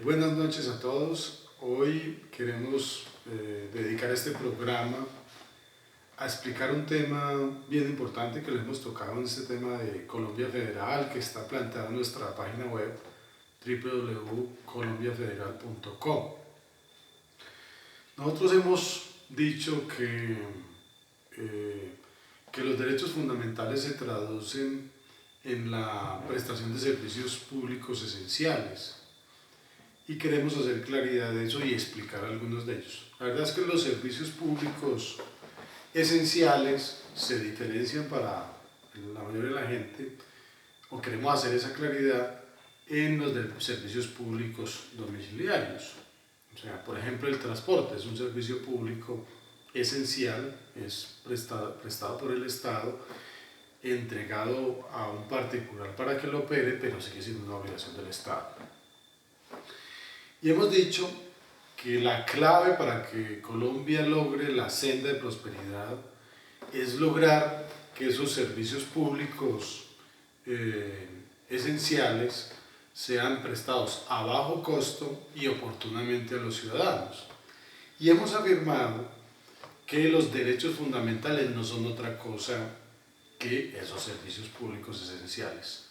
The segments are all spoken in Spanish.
Buenas noches a todos. Hoy queremos dedicar este programa a explicar un tema bien importante que lo hemos tocado en este tema de Colombia Federal, que está planteado en nuestra página web www.colombiafederal.com. Nosotros hemos dicho que los derechos fundamentales se traducen en la prestación de servicios públicos esenciales y queremos hacer claridad de eso y explicar algunos de ellos. La verdad es que los servicios públicos esenciales se diferencian para la mayoría de la gente, o queremos hacer esa claridad, en los servicios públicos domiciliarios. O sea, por ejemplo, el transporte es un servicio público esencial, es prestado por el Estado, entregado a un particular para que lo opere, pero sigue siendo una obligación del Estado. Y hemos dicho que la clave para que Colombia logre la senda de prosperidad es lograr que esos servicios públicos esenciales sean prestados a bajo costo y oportunamente a los ciudadanos. Y hemos afirmado que los derechos fundamentales no son otra cosa que esos servicios públicos esenciales.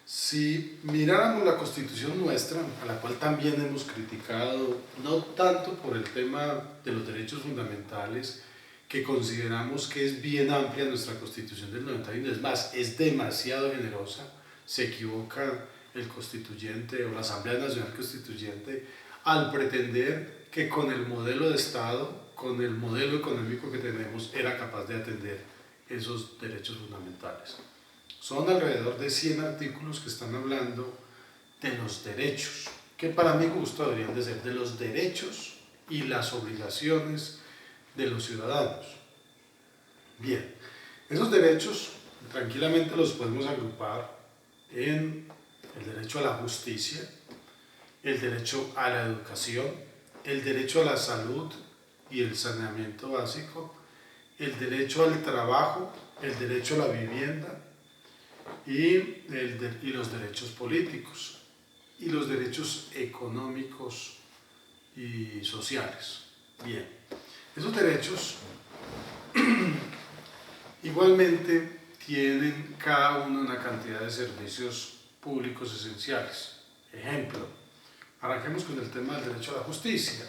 Si miráramos la Constitución nuestra, a la cual también hemos criticado, no tanto por el tema de los derechos fundamentales, que consideramos que es bien amplia nuestra Constitución del 91, es más, es demasiado generosa, se equivoca el constituyente o la Asamblea Nacional Constituyente al pretender que con el modelo de Estado, con el modelo económico que tenemos, era capaz de atender esos derechos fundamentales. Son alrededor de 100 artículos que están hablando de los derechos, que para mi gusto deberían de ser de los derechos y las obligaciones de los ciudadanos. Bien, esos derechos tranquilamente los podemos agrupar en el derecho a la justicia, el derecho a la educación, el derecho a la salud y el saneamiento básico, el derecho al trabajo, el derecho a la vivienda, y los derechos políticos y los derechos económicos y sociales. Bien, esos derechos igualmente tienen cada uno una cantidad de servicios públicos esenciales. Ejemplo, arranquemos con el tema del derecho a la justicia.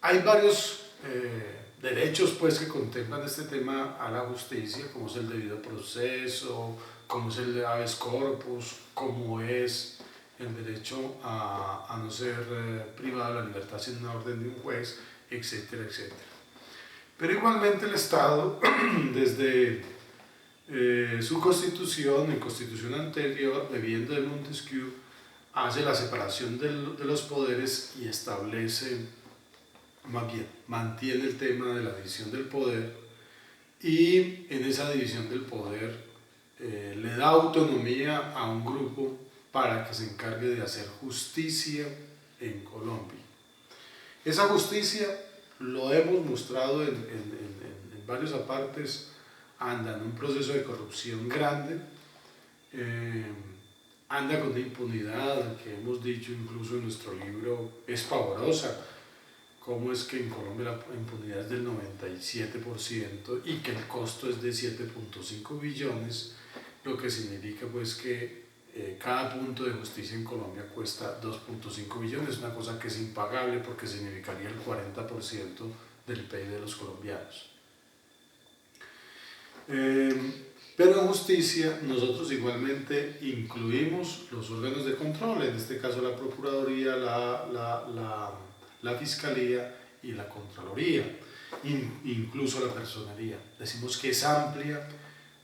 Hay varios derechos pues que contemplan este tema a la justicia, como es el debido proceso, como es el habeas corpus, como es el derecho a no ser privado de la libertad sin una orden de un juez, etcétera, etcétera. Pero igualmente el Estado, desde su constitución, en constitución anterior, bebiendo de Montesquieu, hace la separación de los poderes y establece, más bien, mantiene el tema de la división del poder, y en esa división del poder le da autonomía a un grupo para que se encargue de hacer justicia en Colombia. Esa justicia, lo hemos mostrado en varios apartes, anda en un proceso de corrupción grande, anda con una impunidad que hemos dicho incluso en nuestro libro es pavorosa. Cómo es que en Colombia la impunidad es del 97% y que el costo es de 7.5 billones, lo que significa pues que cada punto de justicia en Colombia cuesta 2.5 billones, una cosa que es impagable porque significaría el 40% del PIB de los colombianos. Pero en justicia nosotros igualmente incluimos los órganos de control, en este caso la Procuraduría, la Fiscalía y la Contraloría, incluso la Personería. Decimos que es amplia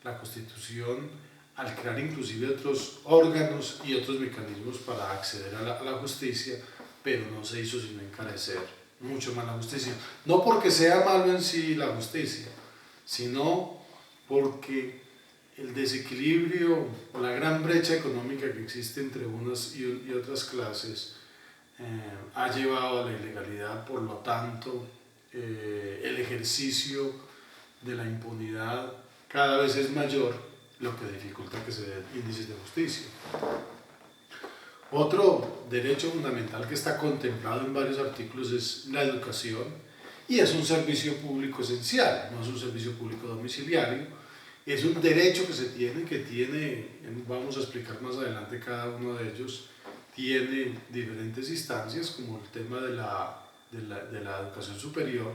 la Constitución al crear inclusive otros órganos y otros mecanismos para acceder a la justicia, pero no se hizo sino encarecer mucho más la justicia. No porque sea malo en sí la justicia, sino porque el desequilibrio o la gran brecha económica que existe entre unas y otras clases ha llevado a la ilegalidad, por lo tanto el ejercicio de la impunidad cada vez es mayor, lo que dificulta que se den índices de justicia. Otro derecho fundamental que está contemplado en varios artículos es la educación, y es un servicio público esencial, no es un servicio público domiciliario, es un derecho que tiene, vamos a explicar más adelante cada uno de ellos, tiene diferentes instancias, como el tema de la educación superior,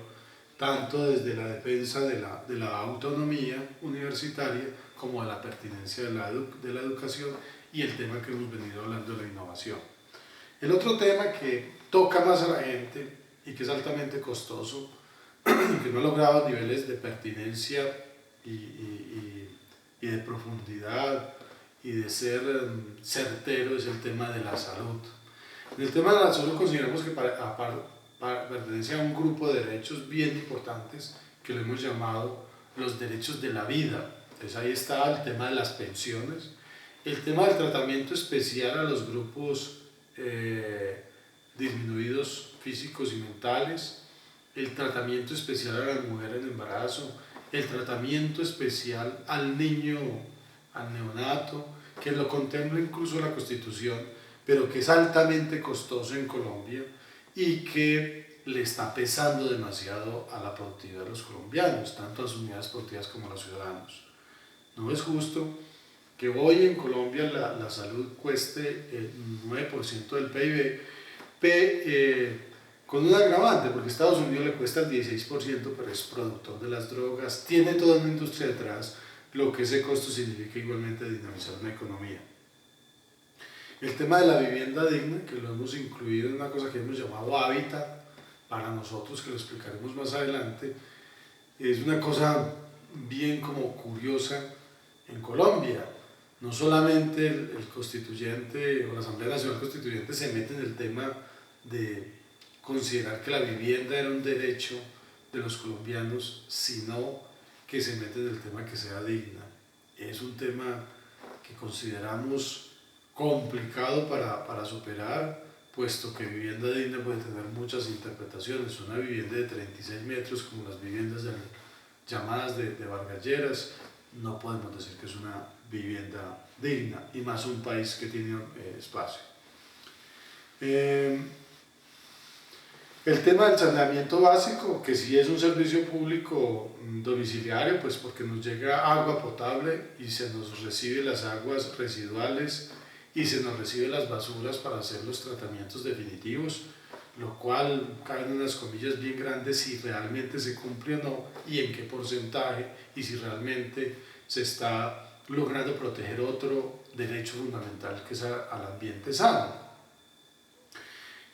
tanto desde la defensa de la autonomía universitaria como a la pertinencia de la educación, y el tema que hemos venido hablando de la innovación. El otro tema que toca más a la gente y que es altamente costoso, que no ha logrado niveles de pertinencia y de profundidad y de ser certero, es el tema de la salud. En el tema de la salud consideramos que pertenece a un grupo de derechos bien importantes que lo hemos llamado los derechos de la vida. Entonces ahí está el tema de las pensiones, el tema del tratamiento especial a los grupos disminuidos físicos y mentales, el tratamiento especial a las mujeres en embarazo, el tratamiento especial al niño, al neonato, que lo contempla incluso la Constitución, pero que es altamente costoso en Colombia y que le está pesando demasiado a la productividad de los colombianos, tanto a las unidades productivas como a los ciudadanos. No es justo que hoy en Colombia la salud cueste el 9% del PIB, con un agravante, porque a Estados Unidos le cuesta el 16%, pero es productor de las drogas, tiene toda una industria detrás, lo que ese costo significa igualmente dinamizar una economía. El tema de la vivienda digna, que lo hemos incluido en una cosa que hemos llamado hábitat, para nosotros, que lo explicaremos más adelante, es una cosa bien como curiosa en Colombia. No solamente el constituyente o la Asamblea Nacional Constituyente se mete en el tema de considerar que la vivienda era un derecho de los colombianos, sino que se mete en el tema que sea digna. Es un tema que consideramos complicado para superar, puesto que vivienda digna puede tener muchas interpretaciones. Una vivienda de 36 metros, como las viviendas llamadas de Vargas Lleras, no podemos decir que es una vivienda digna, y más un país que tiene espacio. El tema del saneamiento básico, que sí es un servicio público domiciliario, pues porque nos llega agua potable y se nos recibe las aguas residuales y se nos recibe las basuras para hacer los tratamientos definitivos, lo cual cae en unas comillas bien grandes si realmente se cumple o no, y en qué porcentaje, y si realmente se está logrando proteger otro derecho fundamental, que es al ambiente sano.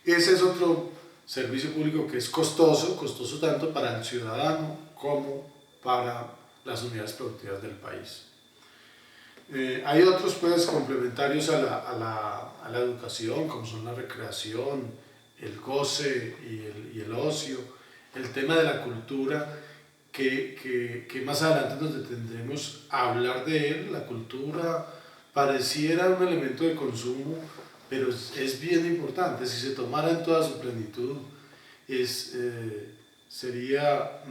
Ese es otro servicio público que es costoso tanto para el ciudadano como para las unidades productivas del país. Hay otros pues complementarios a la educación, como son la recreación, el goce y el ocio, el tema de la cultura, que más adelante nos detendremos a hablar de él. La cultura pareciera un elemento de consumo, pero es bien importante. Si se tomara en toda su plenitud, sería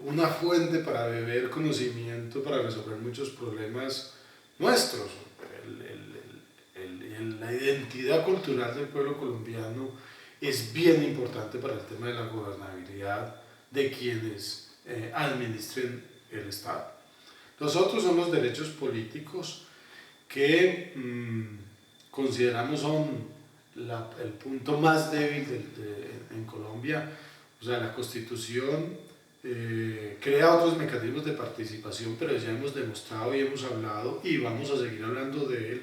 una fuente para beber conocimiento, para resolver muchos problemas nuestros. La identidad cultural del pueblo colombiano es bien importante para el tema de la gobernabilidad de quienes administren el Estado. Los otros son los derechos políticos, que consideramos son el punto más débil en Colombia. O sea, la Constitución crea otros mecanismos de participación, pero ya hemos demostrado y hemos hablado y vamos a seguir hablando de él.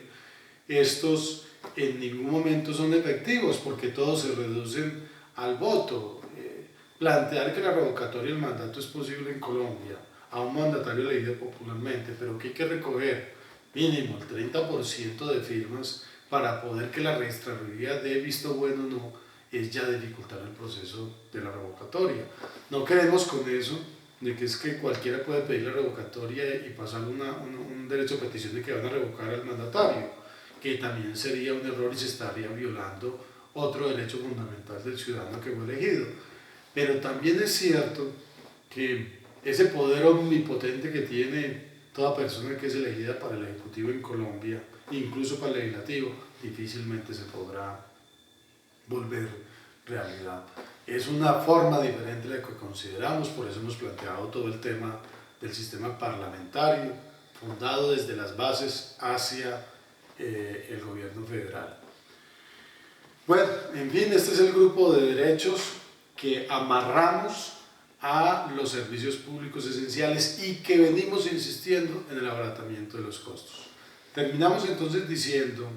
Estos en ningún momento son efectivos, porque todos se reducen al voto. Plantear que la revocatoria del mandato es posible en Colombia a un mandatario elegido popularmente, pero que hay que recoger mínimo el 30% de firmas para poder que la registraduría dé visto bueno o no, es ya dificultar el proceso de la revocatoria. No queremos con eso de que es que cualquiera puede pedir la revocatoria y pasar un derecho a petición de que van a revocar al mandatario, que también sería un error y se estaría violando otro derecho fundamental del ciudadano que fue elegido. Pero también es cierto que ese poder omnipotente que tiene toda persona que es elegida para el Ejecutivo en Colombia, incluso para el legislativo, difícilmente se podrá volver realidad. Es una forma diferente de la que consideramos, por eso hemos planteado todo el tema del sistema parlamentario, fundado desde las bases hacia el gobierno federal. Bueno, en fin, este es el grupo de derechos que amarramos a los servicios públicos esenciales y que venimos insistiendo en el abaratamiento de los costos. Terminamos entonces diciendo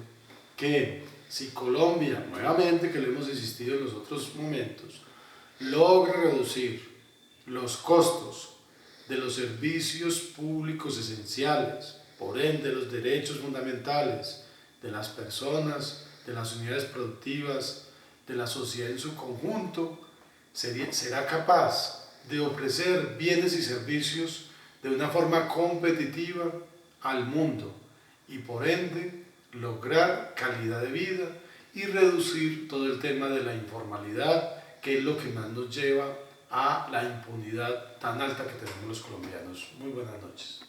que si Colombia, nuevamente que lo hemos insistido en los otros momentos, logra reducir los costos de los servicios públicos esenciales, por ende los derechos fundamentales de las personas, de las unidades productivas, de la sociedad en su conjunto, será capaz de ofrecer bienes y servicios de una forma competitiva al mundo y por ende lograr calidad de vida y reducir todo el tema de la informalidad, que es lo que más nos lleva a la impunidad tan alta que tenemos los colombianos. Muy buenas noches.